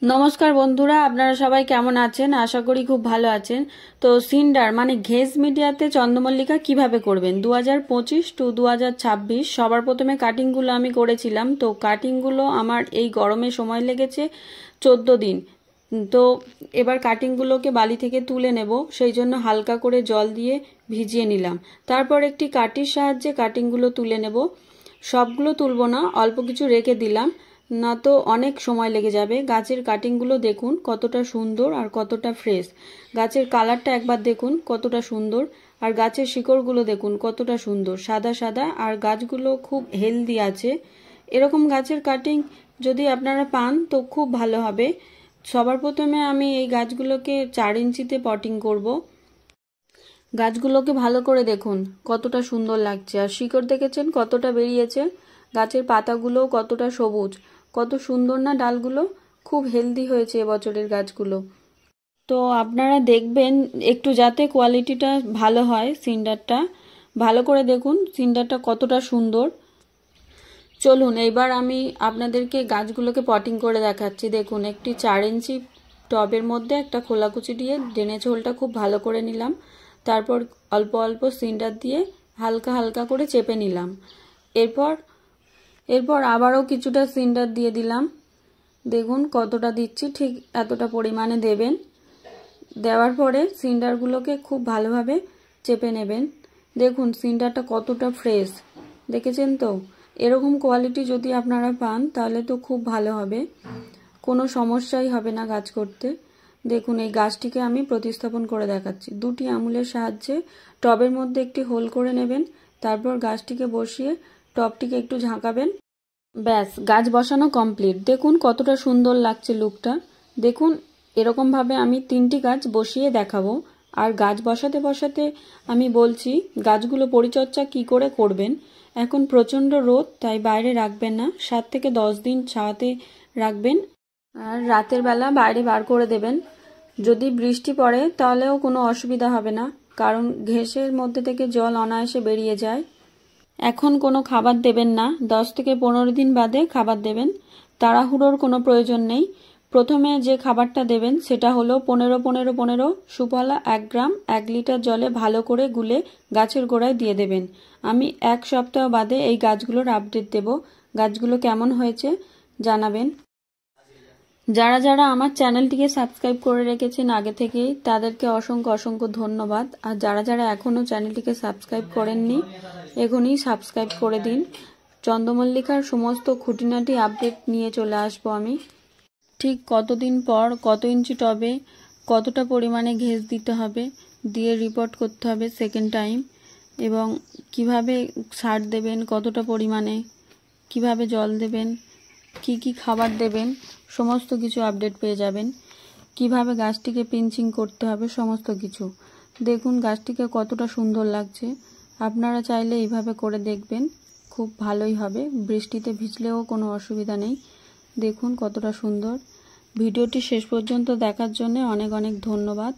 নমস্কার বন্ধুরা, আপনারা সবাই কেমন আছেন? আশা করি খুব ভালো আছেন। তো সিন্ডার মানে ঘেজ মিডিয়াতে চন্দ্রমল্লিকা কিভাবে করবেন 2025 টু 2026 সবার প্রথমে কাটিংগুলো আমি করেছিলাম। তো কাটিংগুলো আমার এই গরমে সময় লেগেছে 14 দিন। তো এবার কাটিংগুলোকে বালি থেকে তুলে নেব, সেই জন্য হালকা করে জল দিয়ে ভিজিয়ে নিলাম। তারপর একটি কাঠির সাহায্যে কাটিংগুলো তুলে নেব। সবগুলো তুলবো না, অল্প কিছু রেখে দিলাম, না তো অনেক সময় লেগে যাবে। গাছের কাটিংগুলো দেখুন কতটা সুন্দর আর কতটা ফ্রেশ। গাছের কালারটা একবার দেখুন কতটা সুন্দর, আর গাছের শিকড়গুলো দেখুন কতটা সুন্দর, সাদা সাদা, আর গাছগুলো খুব হেলদি আছে। এরকম গাছের কাটিং যদি আপনারা পান তো খুব ভালো হবে। সবার প্রথমে আমি এই গাছগুলোকে 4 ইঞ্চিতে পটিং করব। গাছগুলোকে ভালো করে দেখুন কতটা সুন্দর লাগছে, আর শিকড় দেখেছেন কতটা বেরিয়েছে। গাছের পাতাগুলো কতটা সবুজ, কত সুন্দর না ডালগুলো, খুব হেলদি হয়েছে এবছরের গাছগুলো। তো আপনারা দেখবেন একটু যাতে কোয়ালিটিটা ভালো হয়। সিন্ডারটা ভালো করে দেখুন সিন্ডারটা কতটা সুন্দর। চলুন এইবার আমি আপনাদেরকে গাছগুলোকে পটিং করে দেখাচ্ছি। দেখুন একটি 4 ইঞ্চি টবের মধ্যে একটা খোলাকুচি দিয়ে ড্রেনেজ হোলটা খুব ভালো করে নিলাম। তারপর অল্প অল্প সিন্ডার দিয়ে হালকা হালকা করে চেপে নিলাম। এরপর আবারও কিছুটা সিন্ডার দিয়ে দিলাম। দেখুন কতটা দিচ্ছি, ঠিক এতটা পরিমাণে দেবেন। দেওয়ার পরে সিন্ডারগুলোকে খুব ভালোভাবে চেপে নেবেন। দেখুন সিন্ডারটা কতটা ফ্রেশ, দেখেছেন তো? এরকম কোয়ালিটি যদি আপনারা পান তাহলে তো খুব ভালো হবে, কোনো সমস্যাই হবে না গাছ করতে। দেখুন এই গাছটিকে আমি প্রতিস্থাপন করে দেখাচ্ছি। 2টি আঙুলের সাহায্যে টবের মধ্যে একটি হোল করে নেবেন, তারপর গাছটিকে বসিয়ে টবটিকে একটু ঝাঁকাবেন। ব্যাস, গাছ বসানো কমপ্লিট। দেখুন কতটা সুন্দর লাগছে লুকটা। দেখুন এরকমভাবে আমি 3টি গাছ বসিয়ে দেখাবো। আর গাছ বসাতে বসাতে আমি বলছি গাছগুলো পরিচর্যা কি করে করবেন। এখন প্রচণ্ড রোদ, তাই বাইরে রাখবেন না, 7 থেকে 10 দিন ছায়াতে রাখবেন, আর রাতের বেলা বাইরে বার করে দেবেন। যদি বৃষ্টি পড়ে তাহলেও কোনো অসুবিধা হবে না, কারণ ঘেঁষের মধ্যে থেকে জল অনায়াসে বেরিয়ে যায়। এখন কোনো খাবার দেবেন না, 10 থেকে 15 দিন বাদে খাবার দেবেন। তাড়াহুড়োর কোনো প্রয়োজন নেই। প্রথমে যে খাবারটা দেবেন সেটা হলো 15-15-15 সুফলা 1 গ্রাম 1 লিটার জলে ভালো করে গুলে গাছের গোড়ায় দিয়ে দেবেন। আমি 1 সপ্তাহ বাদে এই গাছগুলোর আপডেট দেব। গাছগুলো কেমন হয়েছে জানাবেন। যারা যারা আমার চ্যানেলটিকে সাবস্ক্রাইব করে রেখেছেন আগে থেকেই তাদেরকে অসংখ্য অসংখ্য ধন্যবাদ। আর যারা যারা এখনও চ্যানেলটিকে সাবস্ক্রাইব করেননি এখনই সাবস্ক্রাইব করে দিন। চন্দ্রমল্লিকার সমস্ত খুঁটিনাটি আপডেট নিয়ে চলে আসবো আমি। ঠিক কতদিন পর কত ইঞ্চি টবে কতটা পরিমাণে ঘেঁস দিতে হবে, দিয়ে রিপোর্ট করতে হবে সেকেন্ড টাইম, এবং কিভাবে সার দেবেন, কতটা পরিমাণে, কিভাবে জল দেবেন, কি কি খাবার দেবেন, সমস্ত কিছু আপডেট পেয়ে যাবেন। কিভাবে গাছটিকে পিঞ্চিং করতে হবে সমস্ত কিছু। দেখুন গাছটিকে কতটা সুন্দর লাগছে। আপনারা চাইলে এইভাবে করে দেখবেন, খুব ভালোই হবে। বৃষ্টিতে ভিজলেও কোনো অসুবিধা নেই। দেখুন কতটা সুন্দর। ভিডিওটি শেষ পর্যন্ত দেখার জন্য অনেক অনেক ধন্যবাদ।